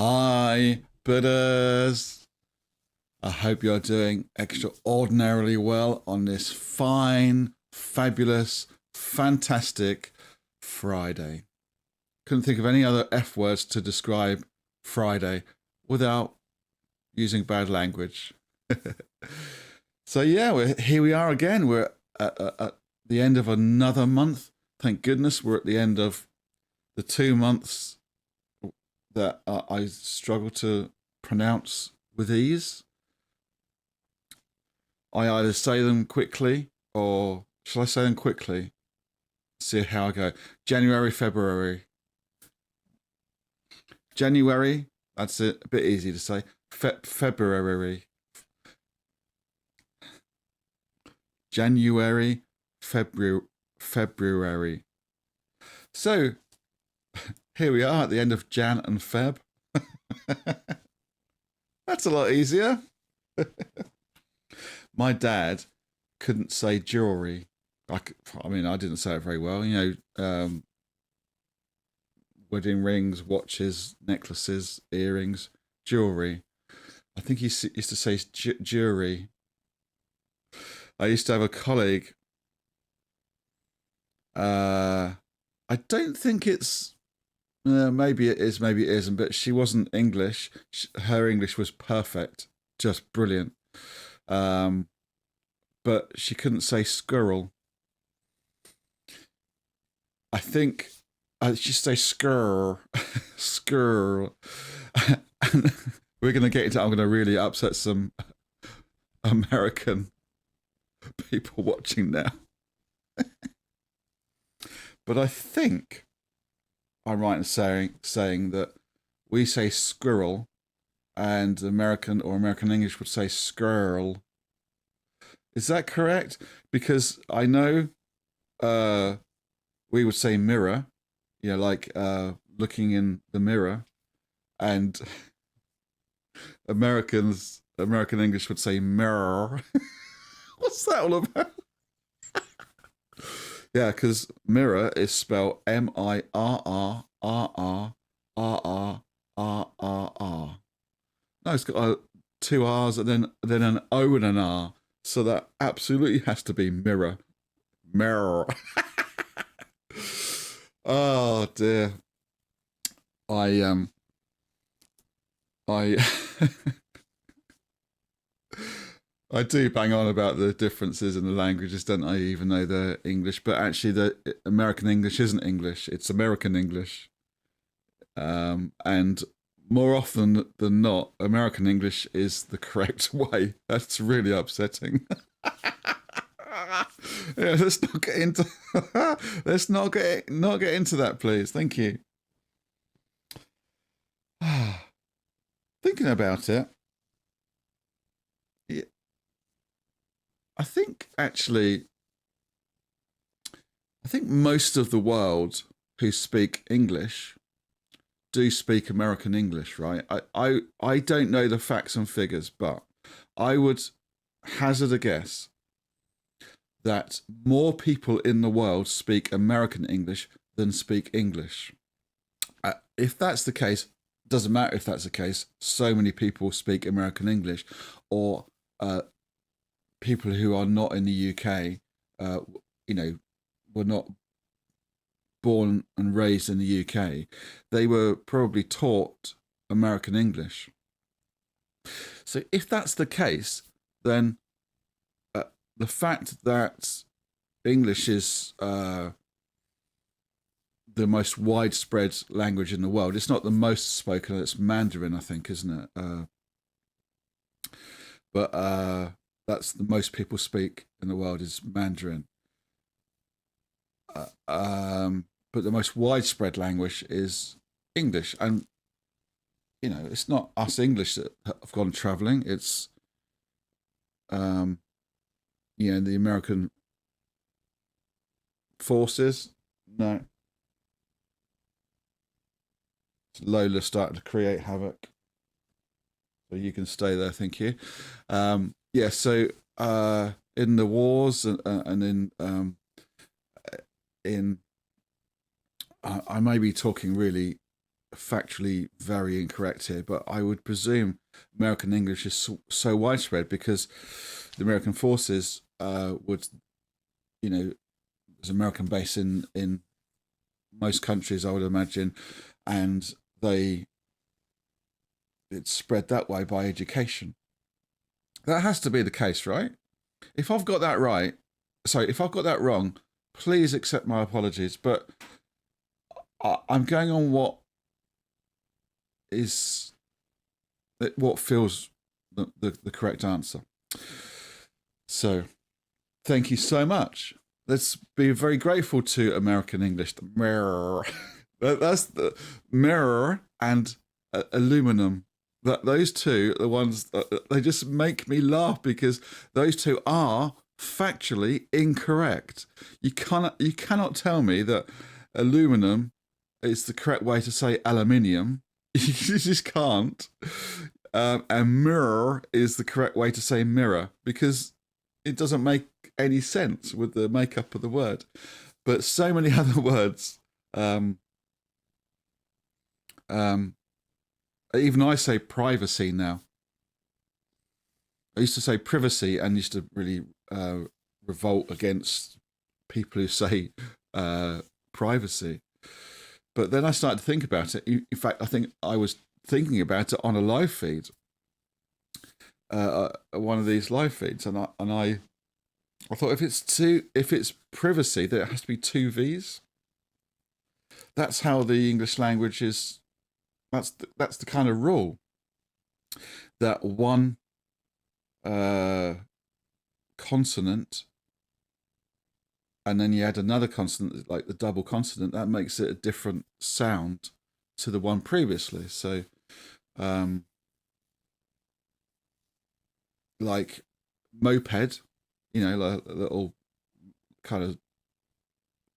Hi, Buddhas. I hope you're doing extraordinarily well on this fine, fabulous, fantastic Friday. Couldn't think of any other F words to describe Friday without using bad language. So yeah, here we are again. We're at the end of another month. Thank goodness we're at the end of the 2 months that I struggle to pronounce with ease. I either say them quickly, or shall I say them quickly? See how I go. January, February. January, that's it, a bit easy to say. February. January, February. So, here we are at the end of Jan and Feb. That's a lot easier. My dad couldn't say jewelry. I didn't say it very well. Wedding rings, watches, necklaces, earrings, jewelry. I think he used to say jewelry. I used to have a colleague. I don't think it's... maybe it is, maybe it isn't, but she wasn't English. Her English was perfect, just brilliant. But she couldn't say squirrel. I think she say skur. And we're going to get into... I'm going to really upset some American people watching now. But I think I'm right in saying that we say squirrel, and American English would say squirrel. Is that correct? Because I know we would say mirror, like looking in the mirror, and American English would say mirror. What's that all about? Yeah, because mirror is spelled M-I-R-R-R-R-R-R-R. No, it's got 2 R's and then an O and an R. So that absolutely has to be mirror. Mirror. Oh dear. I I do bang on about the differences in the languages, don't I, even though they're English. But actually, the American English isn't English. It's American English. And more often than not, American English is the correct way. That's really upsetting. Yeah, let's not get into let's not get into that, please. Thank you. Thinking about it, I think most of the world who speak English do speak American English, right? I don't know the facts and figures, but I would hazard a guess that more people in the world speak American English than speak English. If that's the case, doesn't matter if that's the case, so many people speak American English, or people who are not in the UK, were not born and raised in the UK. They were probably taught American English. So if that's the case, then the fact that English is the most widespread language in the world, it's not the most spoken, it's Mandarin, I think, isn't it? But that's the most people speak in the world is Mandarin. But the most widespread language is English. And, it's not us English that have gone traveling. It's, the American forces. No. Lola started to create havoc. So you can stay there, thank you. So in the wars and in I may be talking really factually very incorrect here, but I would presume American English is so widespread because the American forces would, there's American base in most countries, I would imagine, and it's spread that way by education. That has to be the case, right? If I've got that right, if I've got that wrong, please accept my apologies, but I'm going on what feels the correct answer. So thank you so much. Let's be very grateful to American English. The mirror. That's the mirror and aluminum. Those two, the ones, they just make me laugh because those two are factually incorrect. You cannot tell me that aluminum is the correct way to say aluminium. You just can't. And mirror is the correct way to say mirror because it doesn't make any sense with the makeup of the word. But so many other words, even I say privacy now. I used to say privacy and used to really revolt against people who say privacy. But then I started to think about it. In fact, I think I was thinking about it on a live feed, one of these live feeds, and I thought if it's privacy, then it has to be two V's. That's how the English language is. That's the kind of rule that one consonant, and then you add another consonant, like the double consonant, that makes it a different sound to the one previously. So, like moped, like a little kind of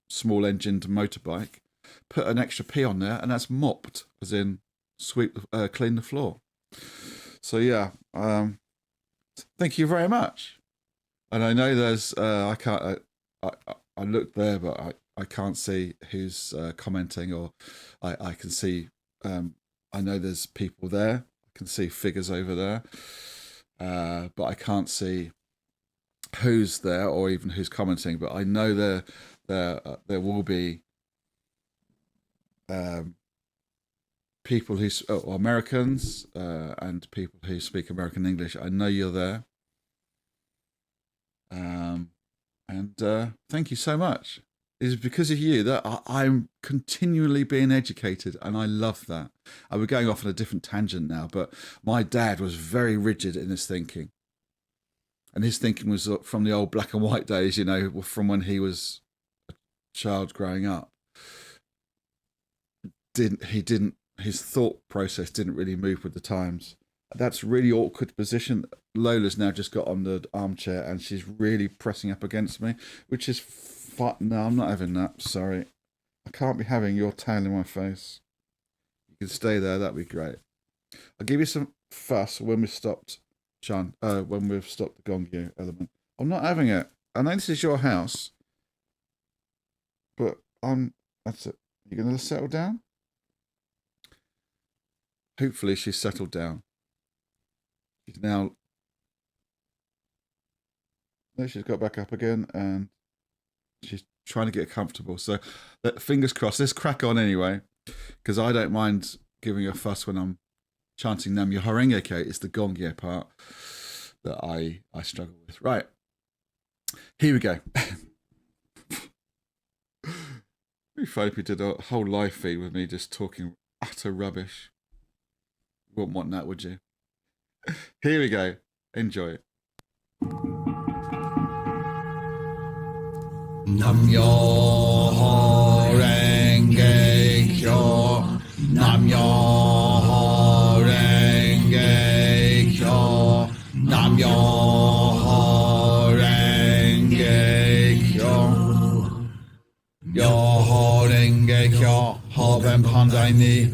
small engined motorbike, put an extra P on there, and that's mopped, as in clean the floor. So yeah, thank you very much. And I know there's I looked there, but I can't see who's commenting, or I can see, I know there's people there. I can see figures over there, but I can't see who's there or even who's commenting. But I know there will be people who Americans and people who speak American English. I know you're there. And thank you so much. It is because of you that I'm continually being educated, and I love that. We're going off on a different tangent now, but my dad was very rigid in his thinking. And his thinking was from the old black and white days, from when he was a child growing up. His thought process didn't really move with the times. That's a really awkward position. Lola's now just got on the armchair and she's really pressing up against me, which is fun. No, I'm not having that. Sorry. I can't be having your tail in my face. You can stay there. That'd be great. I'll give you some fuss when we've stopped when we've stopped the Gongyo element. I'm not having it. I know this is your house, but that's it. You going to settle down? Hopefully she's settled down. She's now... No, she's got back up again and she's trying to get comfortable. So fingers crossed. Let's crack on anyway, because I don't mind giving a fuss when I'm chanting Nam Myoho Renge Kyo. It's the Gongyo part that I struggle with. Right. Here we go. It'd be funny if we did a whole live feed with me just talking utter rubbish. You wouldn't want that, would you? Here we go. Enjoy it. Nam Myoho Renge Kyo. Nam Myoho Renge Kyo. Nam Myoho Renge Kyo. Myoho Renge Kyo. Hoben Pandai Ni.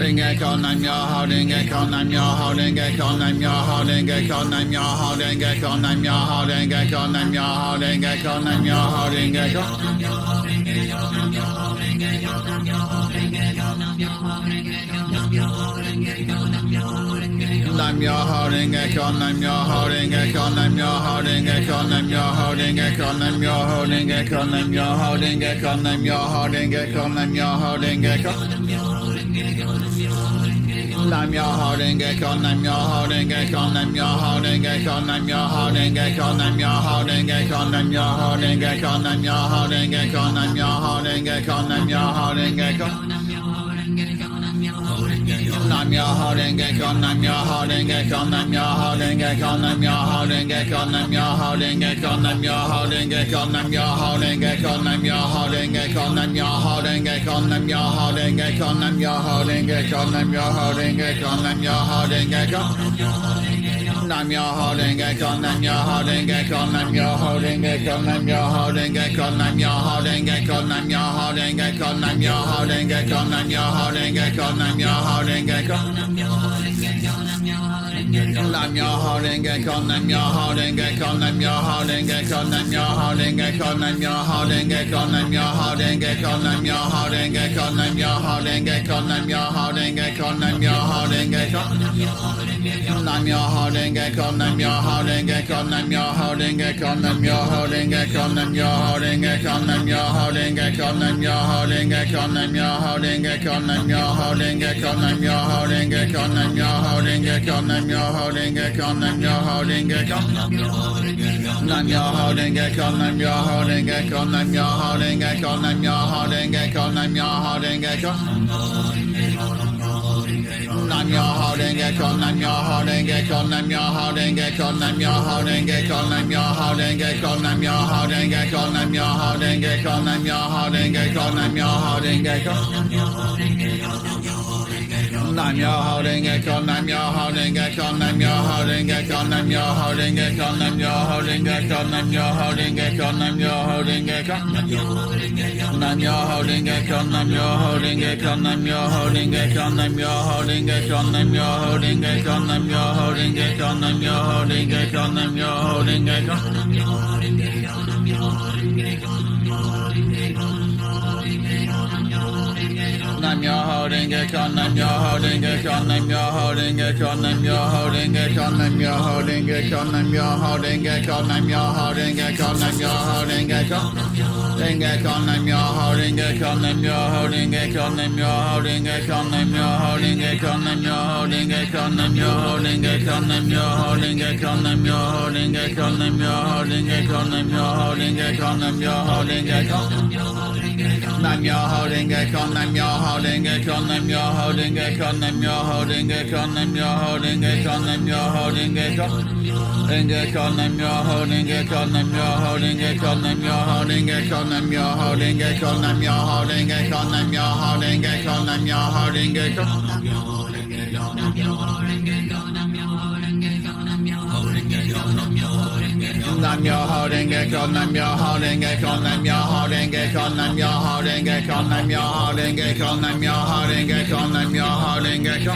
Renge Kyo, Nam Myoho Renge Kyo, Nam Myoho Renge Kyo, Nam Myoho Renge Kyo, Nam Myoho Renge Kyo, Nam Myoho Renge Kyo, Nam Myoho Renge Kyo, Nam Myoho Renge Kyo. Nam Myoho Renge Kyo, Nam Myoho Renge Kyo, Nam Myoho Renge Kyo, Nam Myoho Renge Kyo, Nam Myoho Renge Kyo, Nam Myoho Renge Kyo, Nam Myoho Renge Kyo, Nam Myoho Renge Kyo. Nam Myoho Renge Kyo, Nam Myoho Renge Kyo, Nam Myoho Renge Kyo, Nam Myoho Renge Kyo, Nam Myoho Renge Kyo, Nam Myoho Renge Kyo, Nam Myoho Renge Kyo, Nam Myoho Renge Kyo, Nam Myoho Renge Kyo. Nam Myoho Renge Kyo, Nam Myoho Renge Kyo, Nam Myoho Renge Kyo, Nam Myoho Renge Kyo, Nam Myoho Renge Kyo, Nam Myoho Renge Kyo, Nam Myoho Renge Kyo, Nam Myoho Renge Kyo, Nam Myoho Renge Kyo, Nam Myoho Renge Kyo, Nam Myoho Renge Kyo, Nam Myoho Renge Kyo, Nam Myoho Renge Kyo. Nam Myoho Renge Kyo, Nam Myoho Renge Kyo, Nam Myoho Renge Kyo, Nam Myoho Renge Kyo, Nam Myoho Renge Kyo, Nam Myoho Renge Kyo, Nam Myoho Renge Kyo, Nam Myoho Renge Kyo, Nam Myoho Renge Kyo. Nam Myoho Renge Kyo, Nam Myoho Renge Kyo, Nam Myoho Renge Kyo, Nam Myoho Renge Kyo, Nam Myoho Renge Kyo, Nam Myoho Renge Kyo, Nam Myoho Renge Kyo, Nam Myoho Renge Kyo, Nam Myoho Renge Kyo, Nam Myoho Renge Kyo. Nam Myoho Renge Kyo, Nam Myoho Renge Kyo, Nam Myoho Renge Kyo, Nam Myoho Renge Kyo, Nam Myoho Renge Kyo, Nam Myoho Renge Kyo, Nam Myoho Renge Kyo, Nam Myoho Renge Kyo, Nam Myoho Renge Kyo, Nam Myoho Renge Kyo, Nam Myoho Renge Kyo, Nam Myoho Renge Kyo, Nam Myoho Renge Kyo. Nam Myoho Renge Kyo, Nam Myoho Renge Kyo, Nam Myoho Renge Kyo, Nam Myoho Renge Kyo, Nam Myoho Renge Kyo. Nam Myoho Renge Kyo, Nam Myoho Renge Kyo, Nam Myoho Renge Kyo, Nam Myoho Renge Kyo, Nam Myoho Renge Kyo, Nam Myoho Renge Kyo, Nam Myoho Renge Kyo, Nam Myoho Renge Kyo, Nam Myoho Renge Kyo. Nam Myoho Renge Kyo, Nam Myoho Renge Kyo, Nam Myoho Renge Kyo, Nam Myoho Renge Kyo, Nam Myoho Renge Kyo, Nam Myoho Renge Kyo, Nam Myoho Renge Kyo. Nam Myoho Renge Kyo, Nam Myoho Renge Kyo, Nam Myoho Renge Kyo, Nam Myoho Renge Kyo, Nam Myoho Renge Kyo, Nam Myoho Renge Kyo, Nam Myoho Renge Kyo, Nam Myoho Renge Kyo. Nam Myoho Renge Kyo, Nam Myoho Renge Kyo, Nam Myoho Renge Kyo, Nam Myoho Renge Kyo, Nam Myoho Renge Kyo, Nam Myoho Renge Kyo, Nam Myoho Renge Kyo, Nam Myoho Renge Kyo. Renge Kyo, Nam Myoho Renge Kyo, Nam Myoho Renge Kyo, Nam Myoho Renge Kyo, Nam Myoho Renge Kyo, Nam Myoho Renge Kyo, Nam Myoho Renge Kyo, Nam Myoho Renge Kyo, Nam Myoho Renge Kyo, Nam Myoho Renge Kyo, Nam Myoho Renge Kyo, Nam Myoho Renge Kyo. Nam Myoho Renge Kyo, Nam Myoho Renge Kyo, Nam Myoho Renge Kyo, Nam Myoho Renge Kyo, Nam Myoho Renge Kyo, Nam Myoho Renge Kyo. Renge Kyo, Nam Myoho Renge Kyo, Nam Myoho Renge Kyo, Nam Myoho Renge Kyo, Nam Myoho Renge Kyo, Nam Myoho Renge Kyo, Nam Myoho Renge Kyo, Nam Myoho Renge Kyo. Nam Myoho Renge Kyo, Nam Myoho Renge Kyo, Nam Myoho Renge Kyo, Nam Myoho Renge Kyo, Nam Myoho Renge Kyo, Nam Myoho Renge Kyo, Nam Myoho Renge Kyo.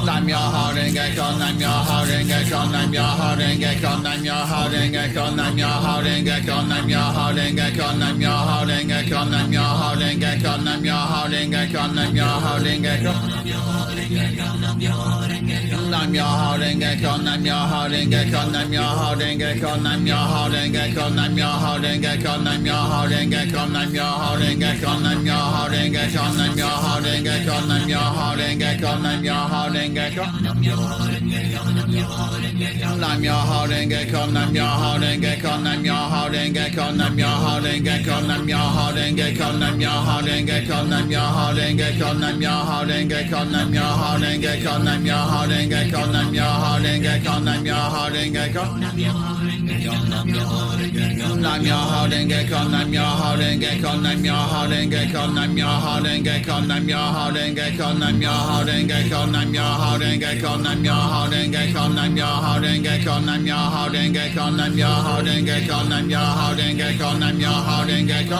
Nam Myoho Renge Kyo, Nam Myoho Renge Kyo, Nam Myoho Renge Kyo, Nam Myoho Renge Kyo, Nam Myoho Renge Kyo, Nam Myoho Renge Kyo, Nam Myoho Renge Kyo, Nam Myoho Renge Kyo, Nam Myoho Renge Kyo, Nam Myoho Renge Kyo. Nam Myoho Renge Kyo, Nam Myoho Renge Kyo, Nam Myoho Renge Kyo, Nam Myoho Renge Kyo, Nam Myoho Renge Kyo, Nam Myoho Renge Kyo, Nam Myoho Renge Kyo, Nam Myoho Renge Kyo, Nam Myoho Renge Kyo, Nam Myoho Renge Kyo, Nam Myoho Renge Kyo. Nam Myoho Renge Kyo, Nam Myoho Renge Kyo, Nam Myoho Renge Kyo, Nam Myoho Renge Kyo, Nam Myoho Renge Kyo, Nam Myoho Renge Kyo, Nam Myoho Renge Kyo, Nam Myoho Renge Kyo, Nam Myoho Renge Kyo, Nam Myoho Renge Kyo, Nam Myoho Renge Kyo, Nam Myoho Renge Kyo, Nam Myoho Renge Kyo, Nam Myoho Renge Kyo. Nam Myoho Renge Kyo, Nam Myoho Renge Kyo, Nam Myoho Renge Kyo, Nam Myoho Renge Kyo, Nam Myoho Renge Kyo, Nam Myoho Renge Kyo, Nam Myoho Renge Kyo, Nam Myoho Renge Kyo, Nam Myoho Renge Kyo, Nam Myoho Renge Kyo, Nam Myoho Renge Kyo, Nam Myoho Renge Kyo, Nam Myoho Renge Kyo, Nam Myoho Renge Kyo, Nam Myoho Renge Kyo.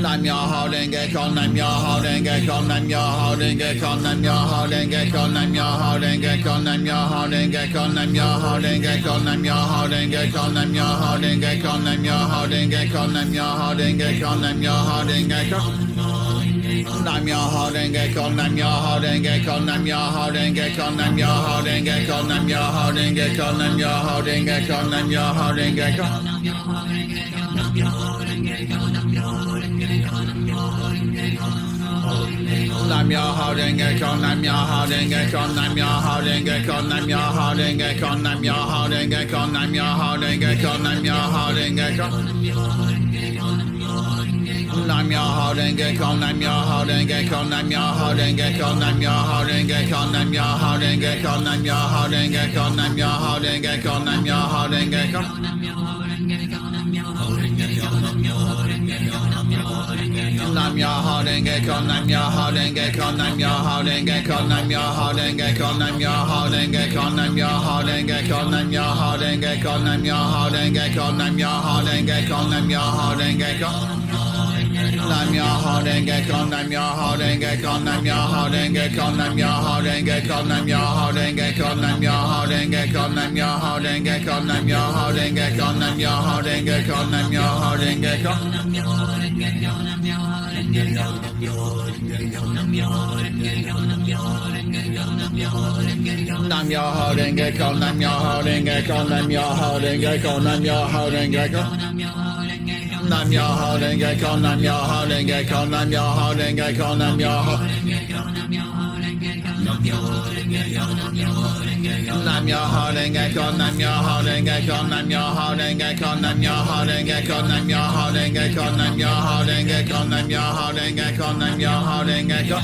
Nam Myoho Renge Kyo, Nam Myoho Renge Kyo, Nam Myoho Renge Kyo, Nam Myoho Renge Kyo, Nam Myoho Renge Kyo, Nam Myoho Renge Kyo, Nam Myoho Renge Kyo, Nam Myoho Renge Kyo, Nam Myoho Renge Kyo, Nam Myoho Renge Kyo, Nam Myoho Renge Kyo, Nam Myoho Renge Kyo. Nam Myoho Renge Kyo, Nam Myoho Renge Kyo, Nam Myoho Renge Kyo, Nam Myoho Renge Kyo, Nam Myoho Renge Kyo, Nam Myoho Renge Kyo, Nam Myoho Renge Kyo. Nam Myoho Renge Kyo, Nam Myoho Renge Kyo, Nam Myoho Renge Kyo, Nam Myoho Renge Kyo, Nam Myoho Renge Kyo, Nam Myoho Renge Kyo, Nam Myoho Renge Kyo. Nam Myoho Renge Kyo, Nam Myoho Renge Kyo, Nam Myoho Renge Kyo, Nam Myoho Renge Kyo, Nam Myoho Renge Kyo, Nam Myoho Renge Kyo, Nam Myoho Renge Kyo, Nam Myoho Renge Kyo. Nam Myoho Renge Kyo, Nam Myoho Renge Kyo, Nam Myoho Renge Kyo, Nam Myoho Renge Kyo, Nam Myoho Renge Kyo, Nam Myoho Renge Kyo, Nam Myoho Renge Kyo, Nam Myoho Renge Kyo, Nam Myoho Renge Kyo, Nam Myoho Renge Kyo. Nam Myoho Renge Kyo, Nam Myoho Renge Kyo, Nam Myoho Renge Kyo, Nam Myoho Renge Kyo, Nam Myoho Renge Kyo, Nam Myoho Renge Kyo, Nam Myoho Renge Kyo, Nam Myoho Renge Kyo, Nam Myoho Renge Kyo, Nam Myoho Renge Kyo. Nam Myoho Renge Kyo, Nam Myoho Renge Kyo, Nam Myoho Renge Kyo, Nam Myoho Renge Kyo. Nam Myoho Renge Kyo, Nam Myoho Renge Kyo, Nam Myoho Renge Kyo, Nam Myoho. Nam Myoho Renge Kyo, Nam Myoho Renge Kyo, Nam Myoho Renge Kyo, Nam Myoho Renge Kyo, Nam Myoho Renge Kyo, Nam Myoho Renge Kyo, Nam Myoho Renge Kyo, Nam Myoho Renge Kyo.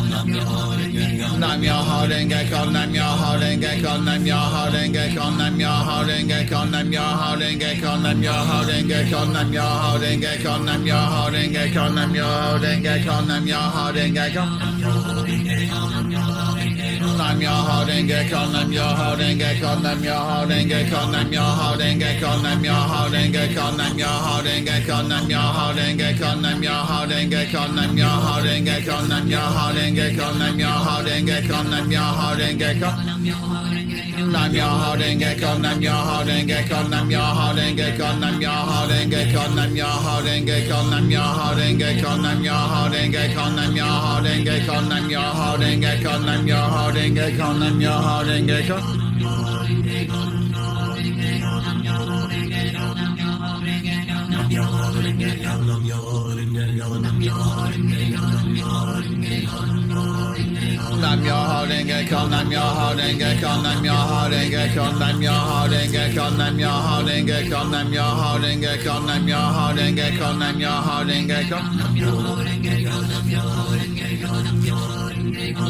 Nam Myoho Renge Kyo, Nam Myoho Renge Kyo, Nam Myoho Renge Kyo, Nam Myoho Renge Kyo, Nam Myoho Renge Kyo, Nam Myoho Renge Kyo, Nam Myoho Renge Kyo, Nam Myoho Renge Kyo, Nam Myoho Renge Kyo, Nam Myoho Renge Kyo. Nam Myoho Renge Kyo, Nam Myoho Renge Kyo, Nam Myoho Renge Kyo, Nam Myoho Renge Kyo, Nam Myoho Renge Kyo, Nam Myoho Renge Kyo, Nam Myoho Renge Kyo, Nam Myoho Renge Kyo, Nam Myoho Renge Kyo, Nam Myoho Renge Kyo, Nam Myoho Renge Kyo, Nam Myoho Renge Kyo. Nam Myoho Renge Kyo, Nam Myoho Renge Kyo, Nam Myoho Renge Kyo, Nam Myoho Renge Kyo, Nam Myoho Renge Kyo, Nam Myoho Renge Kyo, Nam Myoho Renge Kyo, Nam Myoho Renge Kyo, Nam Myoho Renge Kyo, Nam Myoho Renge Kyo, Nam Myoho Renge Kyo. Nam Myoho Renge Kyo, Nam Myoho Renge Kyo, Nam Myoho Renge Kyo, Nam Myoho Renge Kyo, Nam Myoho Renge Kyo, Nam Myoho Renge Kyo, Nam Myoho Renge Kyo, Nam Myoho Renge Kyo.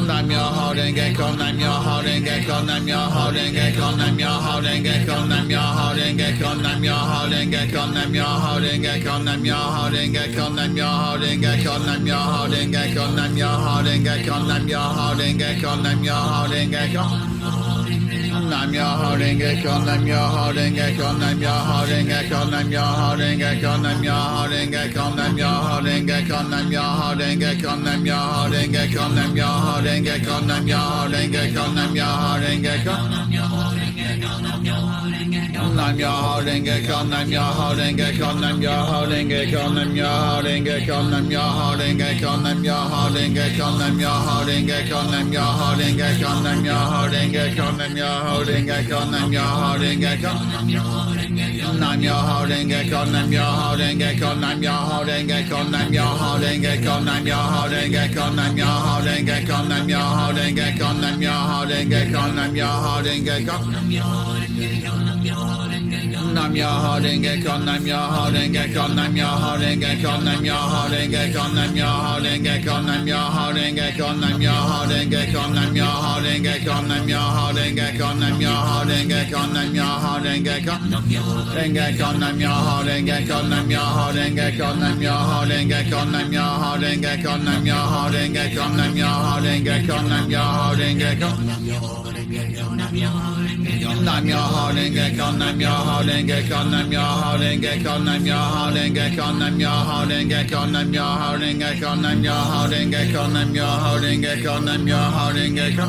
Nam Myoho Renge Kyo, Nam Myoho Renge Kyo, Nam Myoho Renge Kyo, Nam Myoho Renge Kyo, Nam Myoho Renge Kyo, Nam Myoho Renge Kyo, Nam Myoho Renge Kyo, Nam Myoho Renge Kyo, Nam Myoho Renge Kyo, Nam Myoho Renge Kyo, Nam Myoho Renge Kyo, Nam Myoho Renge Kyo, Nam Myoho Renge Kyo. Nam Myoho Renge Kyo, Nam Myoho Renge Kyo, Nam Myoho Renge Kyo, Nam Myoho Renge Kyo, Nam Myoho Renge Kyo, Nam Myoho Renge Kyo, Nam Myoho Renge Kyo, Nam Myoho Renge Kyo, Nam Myoho Renge Kyo, Nam Myoho Renge Kyo, Nam Myoho Renge Kyo. Nam Myoho Renge Kyo, Nam Myoho Renge Kyo, Nam Myoho Renge Kyo, Nam Myoho Renge Kyo, Nam Myoho Renge Kyo, Nam Myoho Renge Kyo, Nam Myoho Renge Kyo, Nam Myoho Renge Kyo, Nam Myoho Renge Kyo, Nam Myoho Renge Kyo, Nam Myoho Renge Kyo. Nam Myoho Renge Kyo, Nam Myoho Renge Kyo, Nam Myoho Renge Kyo, Nam Myoho Renge Kyo, Nam Myoho Renge Kyo, Nam Myoho Renge Kyo, Nam Myoho Renge Kyo, Nam Myoho Renge Kyo, Nam Myoho Renge Kyo. Nam Myoho Renge Kyo, Nam Myoho Renge Kyo, Nam Myoho Renge Kyo, Nam Myoho Renge Kyo, Nam Myoho Renge Kyo, Nam Myoho Renge Kyo, Nam Myoho Renge Kyo, Nam Myoho Renge Kyo, Nam Myoho Renge Kyo, Nam Myoho Renge Kyo, Nam Myoho Renge Kyo. Renge Kyo, Nam Myoho Renge Kyo, Nam Myoho Renge Kyo, Nam Myoho Renge Kyo, Nam Myoho Renge Kyo, Nam Myoho Renge Kyo, Nam Myoho Renge Kyo, Nam Myoho Renge Kyo. Nam Myoho Renge Kyo, Nam Myoho Renge Kyo, Nam Myoho Renge Kyo, Nam Myoho Renge Kyo, Nam Myoho Renge Kyo, Nam Myoho Renge Kyo, Nam Myoho Renge Kyo, Nam Myoho Renge Kyo, Nam Myoho Renge Kyo.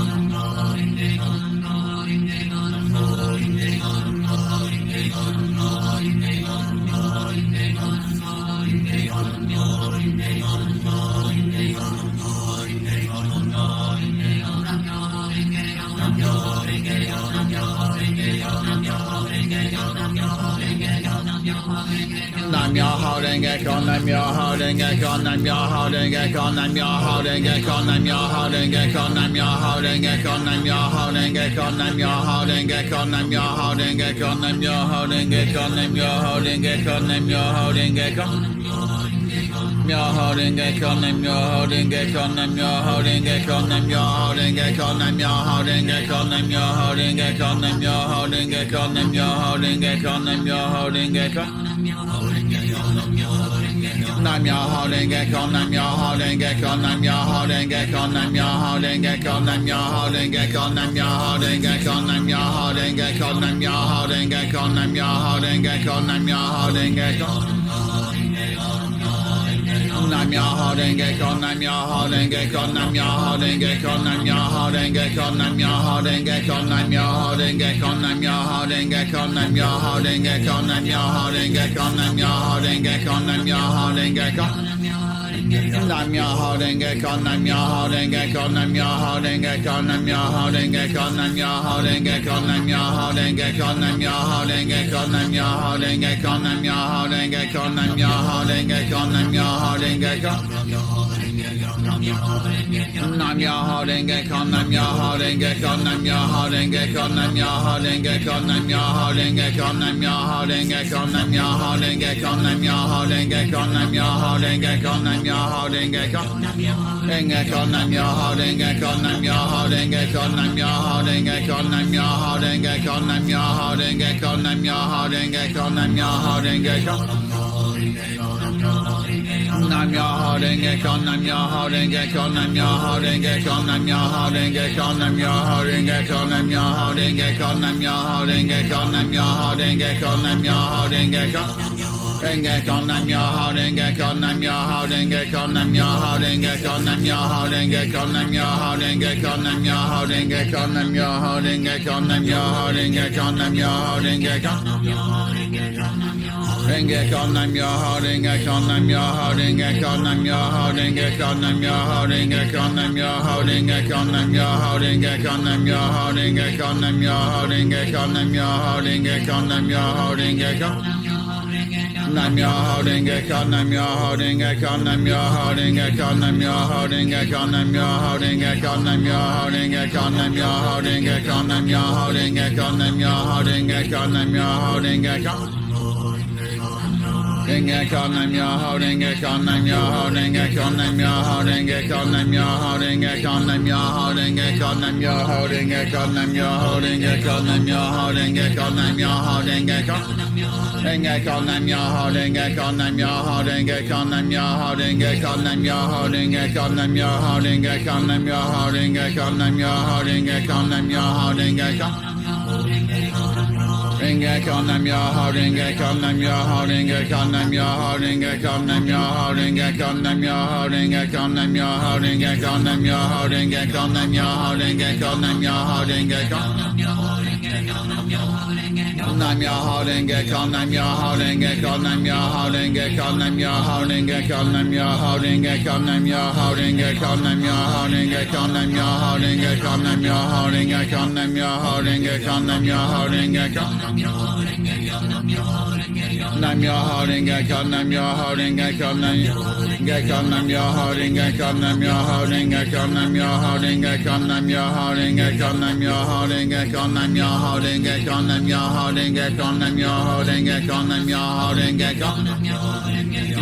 Nam Myoho Renge Kyo, Nam Myoho Renge Kyo, Nam Myoho Renge Kyo, Nam Myoho Renge Kyo, Nam Myoho Renge Kyo, Nam Myoho Renge Kyo, Nam Myoho Renge Kyo, Nam Myoho Renge Kyo, Nam Myoho Renge Kyo, Nam Myoho Renge Kyo, Nam Myoho Renge Kyo, Nam Myoho Renge Kyo. Myoho Renge Kyo, Nam Myoho Renge Kyo, Nam Myoho Renge Kyo, Nam Myoho Renge Kyo, Nam Myoho Renge Kyo, Nam Myoho Renge Kyo, Nam Myoho Renge Kyo, Nam Myoho Renge Kyo, Nam Myoho Renge Kyo. Nam Myoho Renge Kyo, Nam Myoho Renge Kyo, Nam Myoho Renge Kyo, Nam Myoho Renge Kyo, Nam Myoho Renge Kyo, Nam Myoho Renge Kyo, Nam Myoho Renge Kyo, Nam Myoho Renge Kyo, Nam Myoho Renge Kyo, Nam Myoho Renge Kyo. Nam Myoho Renge Kyo, Nam Myoho Renge Kyo, Nam Myoho Renge Kyo, Nam Myoho Renge Kyo, Nam Myoho Renge Kyo, Nam Myoho Renge Kyo, Nam Myoho Renge Kyo, Nam Myoho Renge Kyo, Nam Myoho Renge Kyo, Nam Myoho Renge Kyo, Nam Myoho Renge Kyo. Nam Myoho Renge Kyo, Nam Myoho Renge Kyo, Nam Myoho Renge Kyo, Nam Myoho Renge Kyo, Nam Myoho Renge Kyo, Nam Myoho Renge Kyo, Nam Myoho Renge Kyo, Nam Myoho Renge Kyo, Nam Myoho Renge Kyo, Nam Myoho Renge Kyo, Nam Myoho Renge Kyo. Nam Myoho Renge Kyo, Nam Myoho Renge Kyo, Nam Myoho Renge Kyo, Nam Myoho Renge Kyo, Nam Myoho Renge Kyo, Nam Myoho Renge Kyo, Nam Myoho Renge Kyo, Nam Myoho Renge Kyo, Nam Myoho Renge Kyo, Nam Myoho Renge Kyo. Renge Kyo, Nam Myoho Renge Kyo, Nam Myoho Renge Kyo, Nam Myoho Renge Kyo, Nam Myoho Renge Kyo, Nam Myoho Renge Kyo, Nam Myoho Renge Kyo, Nam Myoho Renge Kyo. Nam Myoho Renge Kyo, Nam Myoho Renge Kyo, Nam Myoho Renge Kyo, Nam Myoho Renge Kyo, Nam Myoho Renge Kyo, Nam Myoho Renge Kyo, Nam Myoho Renge Kyo, Nam Myoho Renge Kyo, Nam Myoho Renge Kyo. Renge Kyo, Nam Myoho Renge Kyo, Nam Myoho Renge Kyo, Nam Myoho Renge Kyo, Nam Myoho Renge Kyo, Nam Myoho Renge Kyo, Nam Myoho Renge Kyo, Nam Myoho Renge Kyo, Nam Myoho Renge Kyo, Nam Myoho Renge Kyo. Renge Kyo, Nam Myoho Renge Kyo, Nam Myoho Renge Kyo, Nam Myoho Renge Kyo, Nam Myoho Renge Kyo, Nam Myoho Renge Kyo, Nam Myoho Renge Kyo, Nam Myoho Renge Kyo, Nam Myoho Renge Kyo, Nam Myoho Renge Kyo, Nam Myoho Renge Kyo. Nam Myoho Renge Kyo, Nam Myoho Renge Kyo, Nam Myoho Renge Kyo, Nam Myoho Renge Kyo, Nam Myoho Renge Kyo, Nam Myoho Renge Kyo, Nam Myoho Renge Kyo, Nam Myoho Renge Kyo, Nam Myoho Renge Kyo, Nam Myoho Renge Kyo. Renge Kyo, Nam Myoho Renge Kyo, Nam Myoho Renge Kyo, Nam Myoho Renge Kyo, Nam Myoho Renge Kyo, Nam Myoho Renge Kyo, Nam Myoho Renge Kyo, Nam Myoho Renge Kyo, Nam Myoho Renge Kyo, Nam Myoho Renge Kyo. Renge Kyo, Nam Myoho Renge Kyo, Nam Myoho Renge Kyo, Nam Myoho Renge Kyo, Nam Myoho Renge Kyo, Nam Myoho Renge Kyo, Nam Myoho Renge Kyo, Nam Myoho Renge Kyo, Nam Myoho Renge Kyo. Renge Kyo, Nam Myoho Renge Kyo, Nam Myoho Renge Kyo, Nam Myoho Renge Kyo, Nam Myoho Renge Kyo, Nam Myoho Renge Kyo, Nam Myoho Renge Kyo, Nam Myoho Renge Kyo, Nam Myoho Renge Kyo, Nam Myoho Renge Kyo. Nam Myoho Renge Kyo, Nam Myoho Renge Kyo, Nam Myoho Renge Kyo, Nam Myoho Renge Kyo, Nam Myoho Renge Kyo, Nam Myoho Renge Kyo, Nam Myoho Renge Kyo, Nam Myoho Renge Kyo, Nam Myoho Renge Kyo, Nam Myoho Renge Kyo, Nam Myoho Renge Kyo. Nam Myoho Renge Kyo, Nam Myoho Renge Kyo, Nam Myoho Renge Kyo, Nam Myoho Renge Kyo, Nam Myoho Renge Kyo, Nam Myoho Renge Kyo, Nam Myoho Renge Kyo, Nam Myoho Renge Kyo, Nam Myoho Renge Kyo, Nam Myoho Renge Kyo, Nam Myoho Renge Kyo.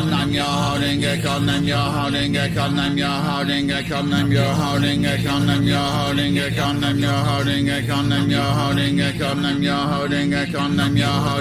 Nam Myoho Renge Kyo, Nam Myoho Renge Kyo, Nam Myoho Renge Kyo, Nam Myoho Renge Kyo, Nam Myoho Renge Kyo, Nam Myoho Renge Kyo, Nam Myoho Renge Kyo, Nam Myoho Renge Kyo, Nam Myoho Renge Kyo, Nam Myoho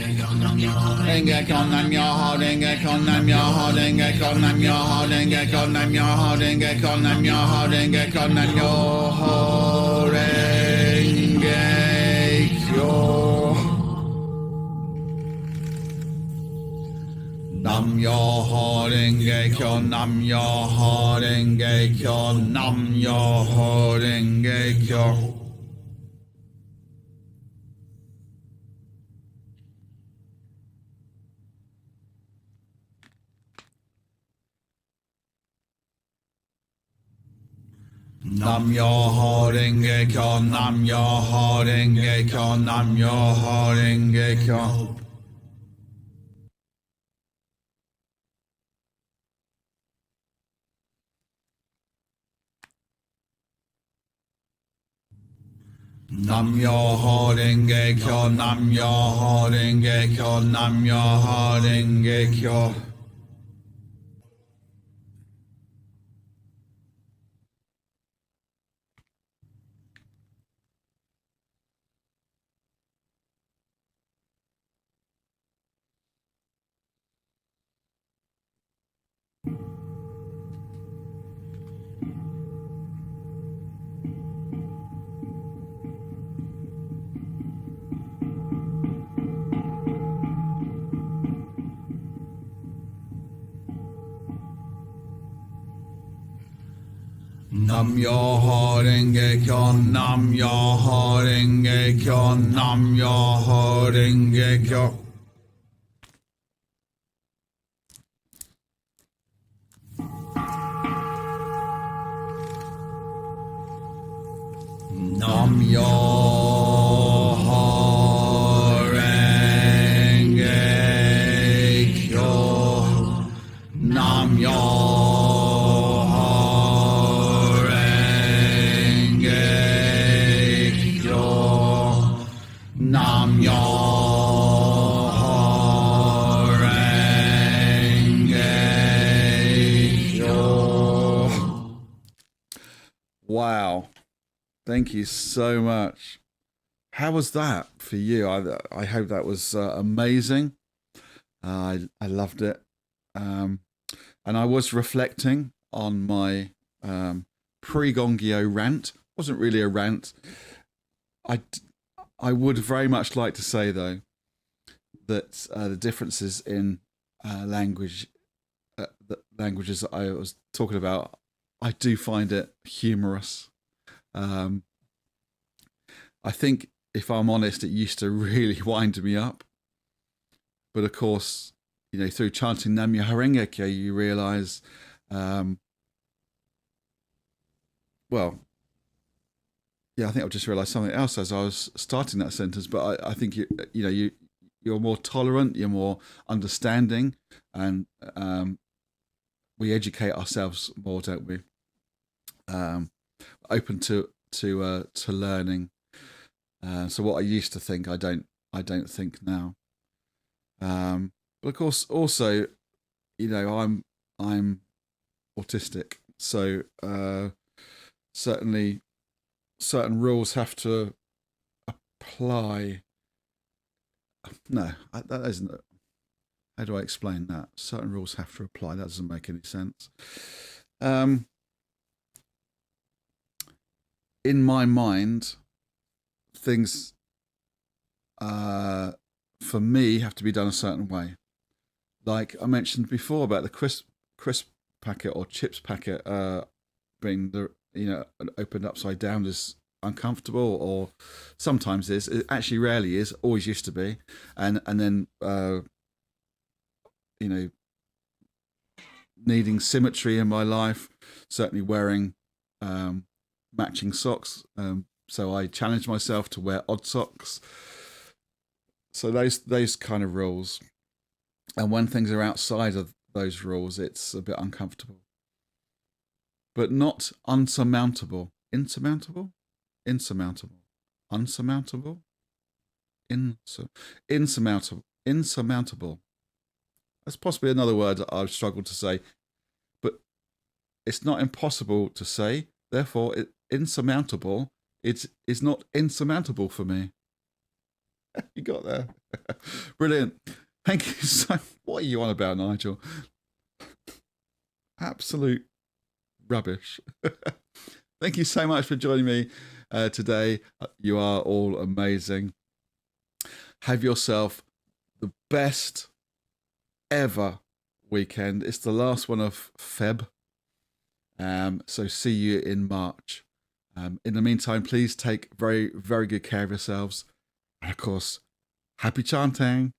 Renge Kyo, Nam Myoho Renge Kyo, Nam Myoho Renge Kyo, Nam Myoho Renge Kyo, Nam Myoho Renge Kyo, Nam Myoho Renge Kyo, Nam Myoho Renge Kyo. Nam Myoho Renge Kyo, Nam Myoho Renge Kyo, Nam Myoho Renge Kyo. Nam Myoho Renge Kyo, Nam Myoho Renge Kyo, Nam Myoho Renge Kyo. Nam Myoho Renge Kyo, Nam Myoho Renge Kyo, Nam Myoho Renge Kyo. Nam Myoho Renge Kyo, Nam Myoho Renge Kyo, Nam Myoho Renge Kyo. Nam Myoho Renge Kyo, Nam Myoho Renge Kyo, Nam Myoho Renge Kyo. Wow. Thank you so much. How was that for you? I hope that was amazing. I loved it. And I was reflecting on my pre-Gongyo rant. It wasn't really a rant. I would very much like to say, though, that the differences in languages that I was talking about, I do find it humorous. I think, if I'm honest, it used to really wind me up. But of course, through chanting Nam Myoho Renge Kyo, you realise, I think I've just realised something else as I was starting that sentence. But I think you're more tolerant, you're more understanding, and we educate ourselves more, don't we? Open to learning. So what I used to think, I don't think now. But of course, also, I'm autistic, so certainly certain rules have to apply. No, that isn't. How do I explain that? Certain rules have to apply. That doesn't make any sense. In my mind, things for me have to be done a certain way. Like I mentioned before about the crisp packet or chips packet being opened upside down is uncomfortable, or sometimes is. It actually rarely is. Always used to be, and then needing symmetry in my life. Certainly wearing matching socks. So I challenge myself to wear odd socks. So those kind of rules. And when things are outside of those rules, it's a bit uncomfortable. But not unsurmountable. Insurmountable? Insurmountable. Unsurmountable? Insurmountable. Insurmountable. That's possibly another word that I've struggled to say. But it's not impossible to say. Therefore, insurmountable, it is not insurmountable for me. You got there. Brilliant. Thank you so much. What are you on about, Nigel? Absolute rubbish. Thank you so much for joining me today. You are all amazing. Have yourself the best ever weekend. It's the last one of Feb. So see you in March. In the meantime, please take very, very good care of yourselves. And of course, happy chanting.